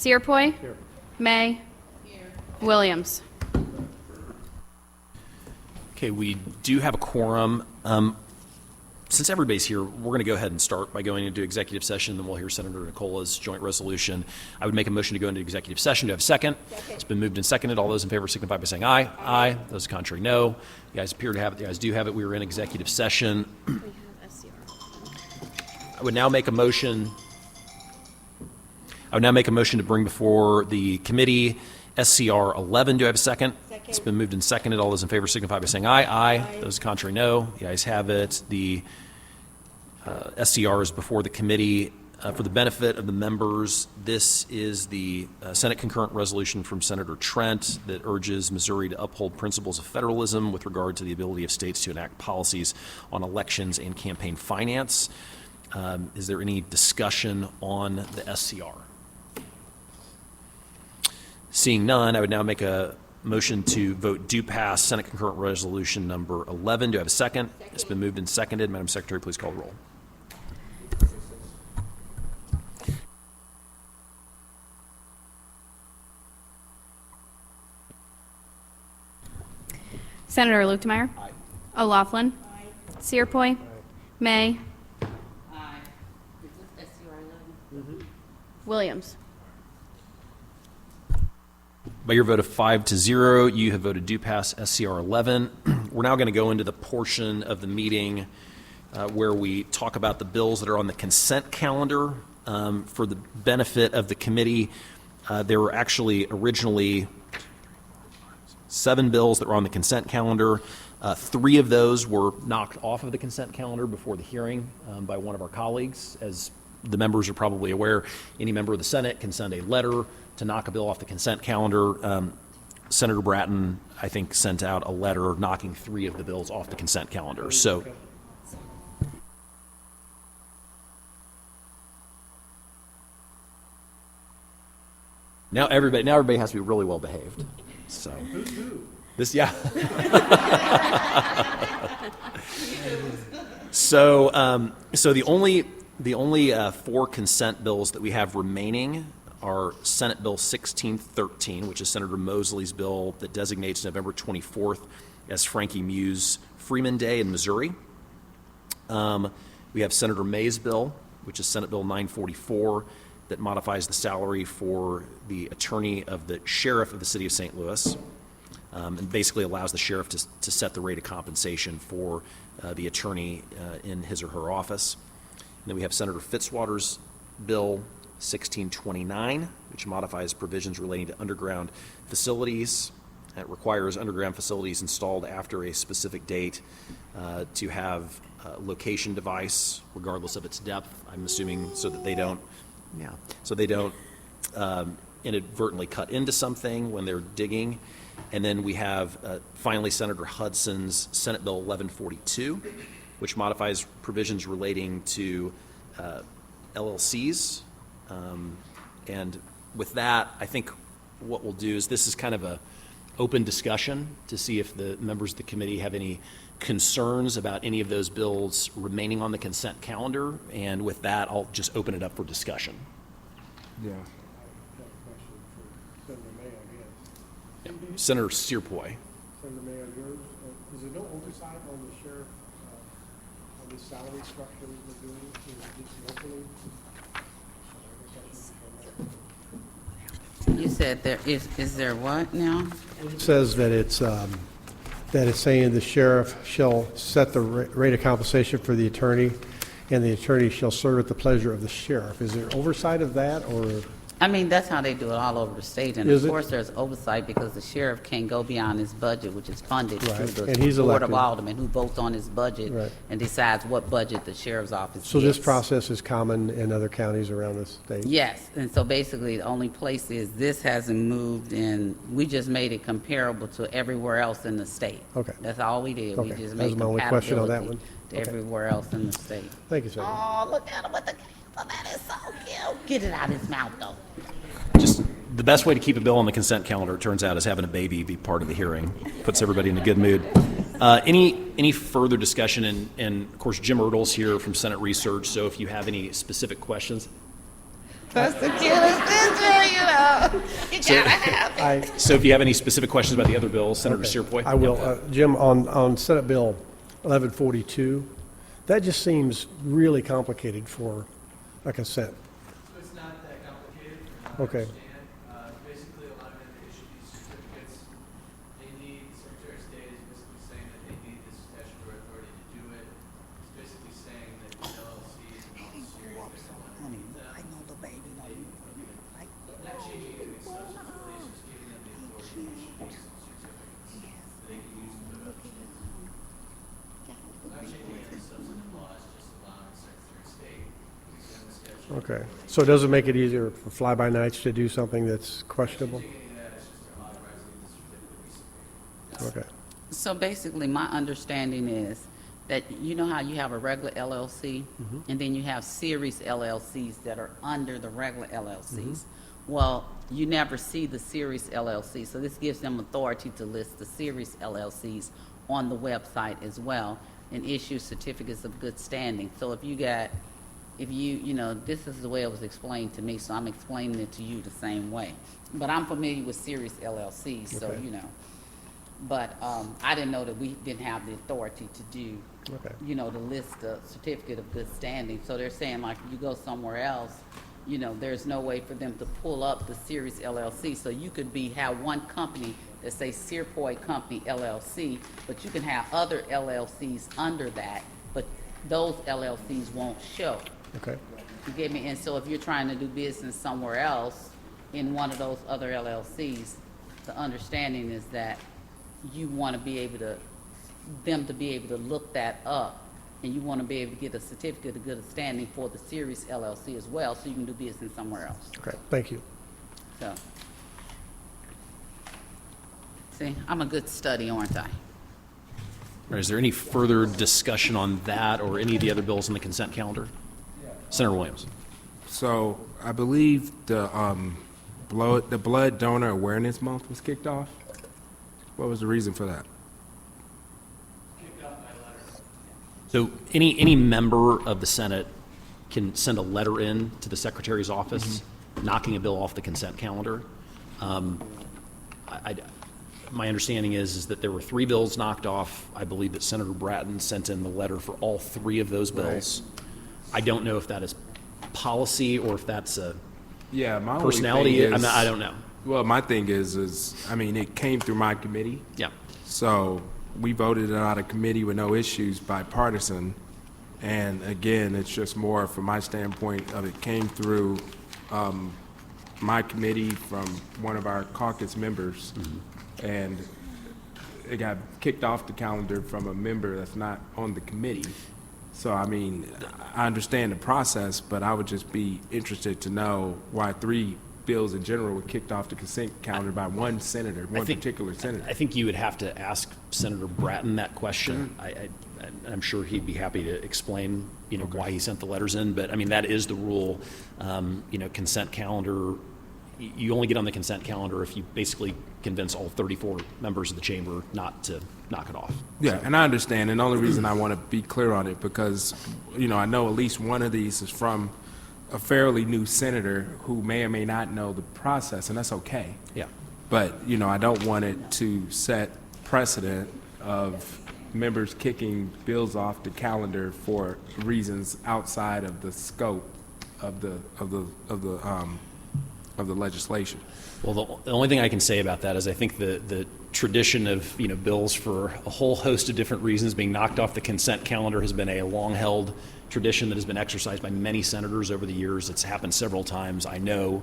Searpoy? May? Williams? Okay, we do have a quorum. Since everybody's here, we're going to go ahead and start by going into executive session, then we'll hear Senator Nicola's joint resolution. I would make a motion to go into executive session. Do I have a second? It's been moved and seconded. All those in favor signify by saying aye. Aye. Those contrary, no. You guys appear to have it. You guys do have it. We were in executive session. We have SCR. I would now make a motion. To bring before the committee SCR11. Do I have a second? Second. It's been moved and seconded. All those in favor signify by saying aye. Aye. Those contrary, no. You guys have it. The SCR is before the committee. For the benefit of the members, this is the Senate concurrent resolution from Senator Trent that urges Missouri to uphold principles of federalism with regard to the ability of states to enact policies on elections and campaign finance. Is there any discussion on the SCR? Seeing none, I would now make a motion to vote do pass Senate concurrent resolution number 11. Do I have a second? Second. It's been moved and seconded. Madam Secretary, please call the roll. Senator Lukemeyer? Aye. O'Laughlin? Aye. Searpoy? Aye. May? Aye. Is this SCR11? Williams? By your vote of 5-0, you have voted do pass SCR11. We're now going to go into the portion of the meeting where we talk about the bills that are on the consent calendar. For the benefit of the committee, there were actually originally 7 bills that were on the consent calendar. 3 of those were knocked off of the consent calendar before the hearing by one of our colleagues. As the members are probably aware, any member of the Senate can send a letter to knock a bill off the consent calendar. Senator Bratton, I think, sent out a letter knocking 3 of the bills off the consent calendar. So, now everybody has to be really well behaved. So, this, yeah. So the only 4 consent bills that we have remaining are Senate Bill 1613, which is Senator Mosley's bill that designates November 24th as Frankie Muse Freeman Day in Missouri. We have Senator May's bill, which is Senate Bill 944, that modifies the salary for the attorney of the sheriff of the city of St. Louis, and basically allows the sheriff to set the rate of compensation for the attorney in his or her office. And then we have Senator Fitzwater's bill 1629, which modifies provisions relating to underground facilities. It requires underground facilities installed after a specific date to have a location device, regardless of its depth. I'm assuming so that they don't, inadvertently cut into something when they're digging. And then we have finally Senator Hudson's Senate Bill 1142, which modifies provisions relating to LLCs. And with that, I think what we'll do is this is kind of a open discussion to see if the members of the committee have any concerns about any of those bills remaining on the consent calendar. And with that, I'll just open it up for discussion. Yeah. Senator Searpoy. Senator May, on yours, is there no oversight on the sheriff, on the salary structure we're doing? Is it locally? You said there is there what now? It says that it's saying the sheriff shall set the rate of compensation for the attorney, and the attorney shall serve at the pleasure of the sheriff. Is there oversight of that, or? I mean, that's how they do it all over the state, and Is of it? course there's oversight because the sheriff can't go beyond his budget, which is funded Right. through And the he's Board of elected. Aldermen, who votes on his budget Right. and decides what budget the sheriff's office So this gets. process is common in other counties around the state? Yes, and so basically the only place is this hasn't moved, and we just made it comparable to everywhere else in the state. Okay. That's all we did. We Okay. just That made was my only question on that compatibility one. to Okay. everywhere else in the state. Thank you, Senator. Oh, look at him with the candle. That is so cute. Get it out of his mouth, though. Just the best way to keep a bill on the consent calendar, it turns out, is having a baby be part of the hearing. Puts everybody in a good mood. Any further discussion? And of course, Jim Ertle's here from Senate Research, so if you have any specific questions. That's the cutest picture, you know. So if you have any specific questions about the other bills, Senator Searpoy? I will. Jim, on Senate Bill 1142, that just seems really complicated for a consent. So it's not that complicated. Okay. Basically, a lot of them issue these certificates. They need, the Secretary of State is basically saying that they need this statutory authority to do it. It's basically saying that the LLCs and all the series that come underneath them. Not changing anything substantively, it's just giving them the authority to issue these certificates. So they can use them. Not changing any substantive laws, just allowing the Secretary of State to extend the statute. Okay. So does it make it easier for fly-by-nights to do something that's questionable? Okay. So basically, my understanding is that you know how you have a regular LLC, and then you have series LLCs that are under the regular LLCs. Well, you never see the series LLC, so this gives them authority to list the series LLCs on the website as well and issue certificates of good standing. So if you got, this is the way it was explained to me, so I'm explaining it to you the same way. But I'm familiar with series LLCs, so Okay. But I didn't know that we didn't have the authority to do, Okay. to list a certificate of good standing. So they're saying, like, if you go somewhere else, there's no way for them to pull up the series LLC. So you could have one company that say Searpoy Company LLC, but you can have other LLCs under that, but those LLCs won't show. Okay. You get me? And so if you're trying to do business somewhere else in one of those other LLCs, the understanding is that you want to be able to, them to be able to look that up, and you want to be able to get a certificate of good standing for the series LLC as well, so you can do business somewhere else. Okay. Thank you. So, see, I'm a good study, aren't I? All right, is there any further discussion on that or any of the other bills on the consent calendar? Senator Williams. So I believe the Blood Donor Awareness Month was kicked off. What was the reason for that? So any member of the Senate can send a letter in to the Secretary's office knocking a bill off the consent calendar. My understanding is that there were 3 bills knocked off. I believe that Senator Bratton sent in the letter for all 3 of those bills. I don't know if that is policy or if that's a Yeah, my only personality. thing is, I don't know. Well, my thing is it came through my committee. Yeah. So we voted it out of committee with no issues, bipartisan. And again, it's just more from my standpoint of it came through my committee from one of our caucus members. And it got kicked off the calendar from a member that's not on the committee. So, I understand the process, but I would just be interested to know why 3 bills in general were kicked off the consent calendar by one senator, particular senator. I think you would have to ask Senator Bratton that question. I'm sure he'd be happy to explain, why he sent the letters in. But that is the rule. Consent calendar. You only get on the consent calendar if you basically convince all 34 members of the chamber not to knock it off. Yeah, and I understand. And the only reason I want to be clear on it because, I know at least one of these is from a fairly new senator who may or may not know the process, and that's okay. Yeah. But, I don't want it to set precedent of members kicking bills off the calendar for reasons outside of the scope of the legislation. Well, the only thing I can say about that is I think the tradition of bills for a whole host of different reasons being knocked off the consent calendar has been a long-held tradition that has been exercised by many senators over the years. It's happened several times. I know,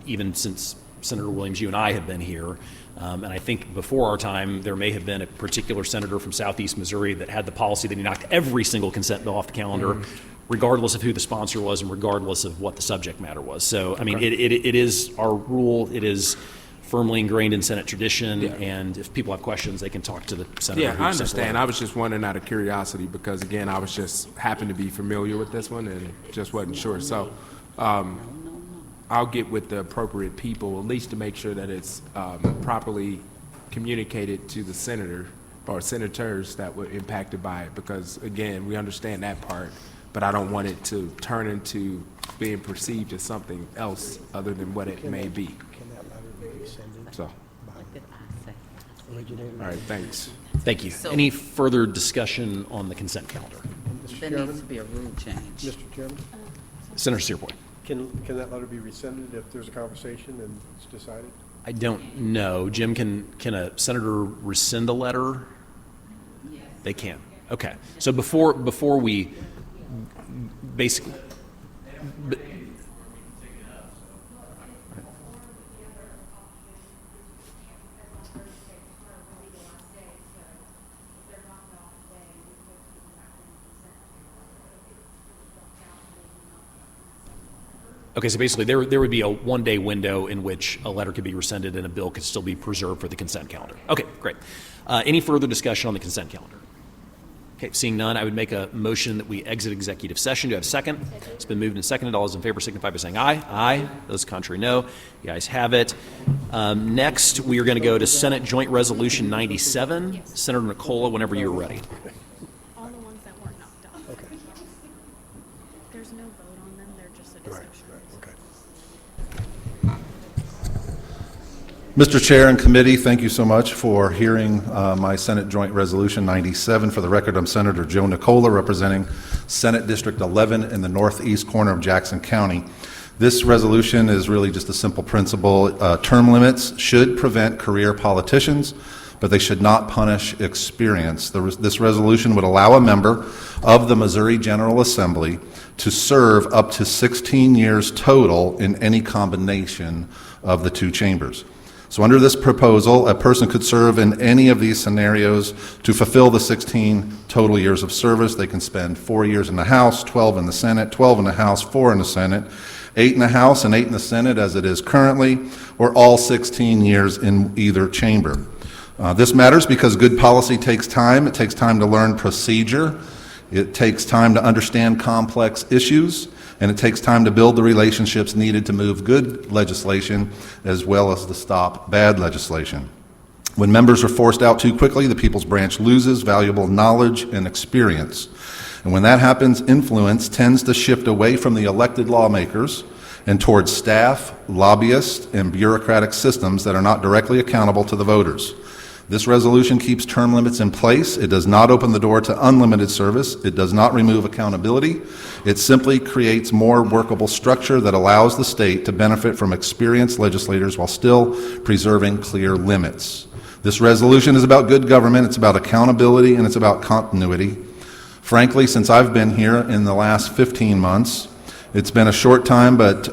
even since Senator Williams, you and I have been here, and I think before our time there may have been a particular senator from southeast Missouri that had the policy that he knocked every single consent bill off the calendar. Regardless of who the sponsor was and regardless of what the subject matter was. So, it is our rule. It is firmly ingrained in Senate tradition, and if people have questions, they can talk to the senator. Yeah, I understand. I was just wondering out of curiosity because, again, I was just happened to be familiar with this one and just wasn't sure. So I'll get with the appropriate people, at least to make sure that it's properly communicated to the senator or senators that were impacted by it because, again, we understand that part. But I don't want it to turn into being perceived as something else other than what it may be. Can that letter be rescinded? So, What did I say? all right, thanks. Thank you. So- Any further discussion on the consent calendar? Mr. There needs to Chairman? be a rule change. Mr. Chairman, Senator Searpoint. can that letter be rescinded if there's a conversation and it's decided? I don't know. Jim, can a senator rescind a letter? Yes. They can. Okay. So before we basically. Okay, so basically there would be a one-day window in which a letter could be rescinded and a bill could still be preserved for the consent calendar. Okay, great. Any further discussion on the consent calendar? Okay, seeing none, I would make a motion that we exit executive session. Do I have a second? It's been moved and seconded. All those in favor signify by saying aye. Aye. Those contrary, no. You guys have it. Next, we are going to go to Senate Joint Resolution 97. Senator Nicola, whenever you're ready. All the ones that weren't knocked off. Okay. There's no vote on them, they're just a Right, discussion. okay. Mr. Chair and committee, thank you so much for hearing my Senate Joint Resolution 97. For the record, I'm Senator Joe Nicola, representing Senate District 11 in the northeast corner of Jackson County. This resolution is really just a simple principle. Term limits should prevent career politicians, but they should not punish experience. This resolution would allow a member of the Missouri General Assembly to serve up to 16 years total in any combination of the two chambers. So under this proposal, a person could serve in any of these scenarios to fulfill the 16 total years of service. They can spend 4 years in the House, 12 in the Senate, 12 in the House, 4 in the Senate, 8 in the House and 8 in the Senate as it is currently, or all 16 years in either chamber. This matters because good policy takes time. It takes time to learn procedure. It takes time to understand complex issues. And it takes time to build the relationships needed to move good legislation as well as to stop bad legislation. When members are forced out too quickly, the People's Branch loses valuable knowledge and experience. And when that happens, influence tends to shift away from the elected lawmakers and towards staff, lobbyists, and bureaucratic systems that are not directly accountable to the voters. This resolution keeps term limits in place. It does not open the door to unlimited service. It does not remove accountability. It simply creates more workable structure that allows the state to benefit from experienced legislators while still preserving clear limits. This resolution is about good government, it's about accountability, and it's about continuity. Frankly, since I've been here in the last 15 months, it's been a short time but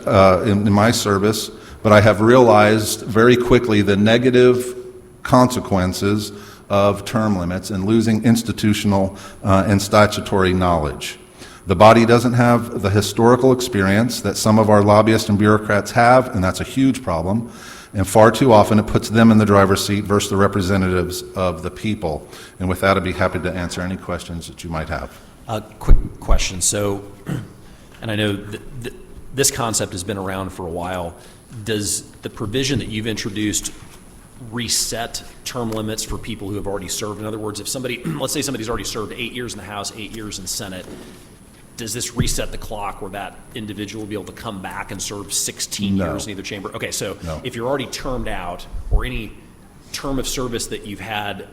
in my service, but I have realized very quickly the negative consequences of term limits and losing institutional and statutory knowledge. The body doesn't have the historical experience that some of our lobbyists and bureaucrats have, and that's a huge problem. And far too often it puts them in the driver's seat versus the representatives of the people. And with that, I'd be happy to answer any questions that you might have. Quick question. So, and I know this concept has been around for a while. Does the provision that you've introduced reset term limits for people who have already served? In other words, if somebody, let's say somebody's already served 8 years in the House, 8 years in the Senate, does this reset the clock where that individual will be able to come back and serve 16 No. years in either chamber? Okay, so No. if you're already termed out, or any term of service that you've had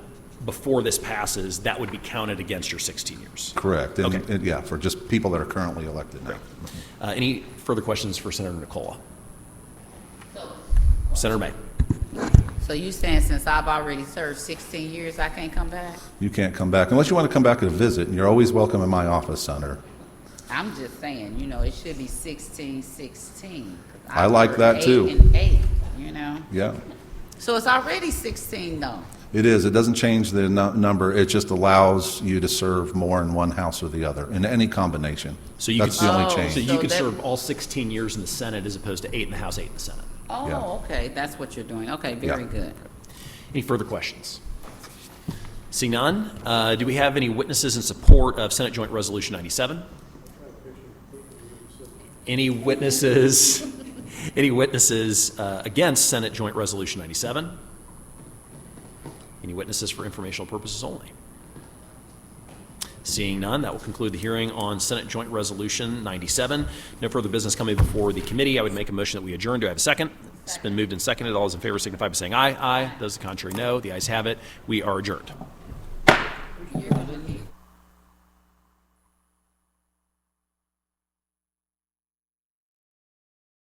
before this passes, that would be counted against your 16 years. Correct. And, Okay. and yeah, for just people that are currently elected now. Any further questions for Senator Nicola? Senator May. So you saying since I've already served 16 years, I can't come back? You can't come back unless you want to come back and visit, and you're always welcome in my office, Senator. I'm just saying, it should be 16, 16. 'cause I like worked that, 8 too. and 8, Yeah. So it's already 16 though. It is. It doesn't change the number. It just allows you to serve more in one house or the other, in any combination. So you That's could, the only Oh, change. So you So could that- serve all 16 years in the Senate as opposed to 8 in the House, 8 in the Senate. Oh, Yeah. okay, that's what you're doing. Okay, very Yeah. good. Any further questions? See none. Do we have any witnesses in support of Senate Joint Resolution 97? Any witnesses? Any witnesses against Senate Joint Resolution 97? Any witnesses for informational purposes only? Seeing none, that will conclude the hearing on Senate Joint Resolution 97. No further business coming before the committee. I would make a motion that we adjourn. Do I have a second? It's been moved and seconded. All those in favor signify by saying aye. Aye. Those the contrary, no. The ayes have it. We are adjourned. You're gonna need